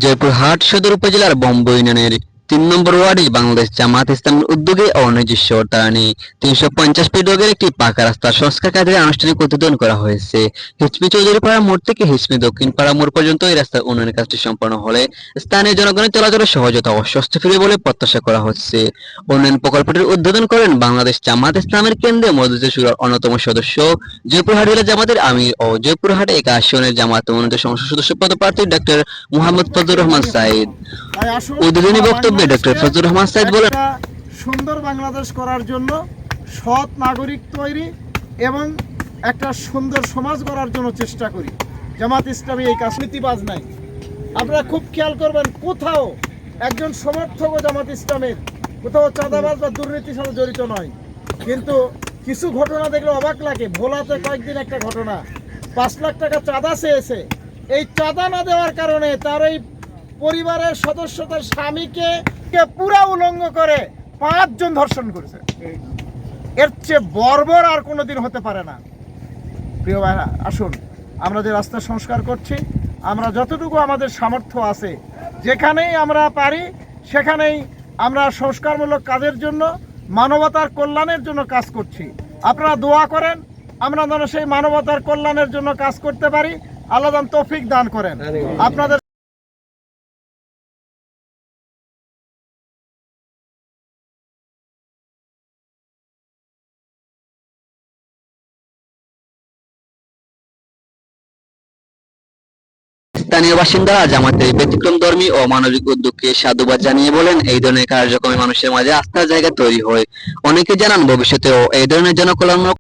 জয়পুরহাট সদর উপজেলার বম্বই ইউনিয়নের ৩ নম্বর ওয়ার্ডে বাংলাদেশ জামায়াত ইসলামীর উদ্যোগে ও নিজস্ব অর্থায়নে ৩৫০ ফিট দৈর্ঘ্যের একটি পাকা রাস্তার সংস্কার কাজের আনুষ্ঠানিক উদ্বোধন করা হয়েছে। হিচমি চৌধুরীপাড়া মোড় থেকে হিচমি দক্ষিণ পাড়া মোড় পর্যন্ত এই রাস্তার উন্নয়নের কাজটি সম্পন্ন হলে স্থানীয় জনগণের চলাচলের সহজতা ও স্বস্তি ফিরবে বলে প্রত্যাশা করা হচ্ছে। উন্নয়ন প্রকল্পটির উদ্বোধন করেন বাংলাদেশ জামায়াত ইসলামের কেন্দ্রীয় মজলিসে শুরার অন্যতম সদস্য, জয়পুরহাট জেলা জামাতের আমির ও জয়পুরহাট ১ আসনের জামায়াত মনোনীত সংসদ সদস্য পদপ্রার্থী ডক্টর মোহাম্মদ ফজলুর রহমান সাঈদ। উদ্বোধনী বক্তব্যে ডক্টর ফজলুর রহমান সাঈদ বলেন, সুন্দর বাংলাদেশ করার জন্য সৎ নাগরিক তৈরি এবং একটা সুন্দর সমাজ গড়ার জন্য চেষ্টা করি। জামাত ইসলামী এই কাজনীতিবাজ নাই। আপনারা খুব খেয়াল করবেন, কোথাও একজন সমর্থক জামাত ইসলামের কোথাও চাঁদাবাজ বা দুর্নীতির সাথে জড়িত নয়। কিন্তু কিছু ঘটনা দেখলে অবাক লাগে। ভোলাতে কয়েকদিন একটা ঘটনা, ৫ লাখ টাকা চাঁদা চেয়েছে। এই চাঁদা না দেওয়ার কারণে তার এই পরিবারের সদস্য তার স্বামীকে পুরা উলঙ্গ করে ৫ জন ধর্ষণ করেছে। এর চেয়ে বর্বর আর কোনোদিন হতে পারে না। প্রিয় ভাইরা, আসুন আমরা যে রাস্তা সংস্কার করছি, আমরা যতটুকু আমাদের সামর্থ্য আছে, যেখানেই আমরা পারি সেখানেই আমরা সংস্কারমূলক কাজের জন্য, মানবতার কল্যাণের জন্য কাজ করছি। আপনারা দোয়া করেন আমরা যেন সেই মানবতার কল্যাণের জন্য কাজ করতে পারি। আল্লাহ যেন তৌফিক দান করেন। আপনাদের স্থানীয় বাসিন্দারা জামাতের ব্যতিক্রমধর্মী ও মানবিক উদ্যোগকে সাধুবাদ জানিয়ে বলেন, এই ধরনের কার্যক্রমে মানুষের মাঝে আস্থার জায়গা তৈরি হয়। অনেকে জানান ভবিষ্যতেও এই ধরনের জনকল্যাণমূলক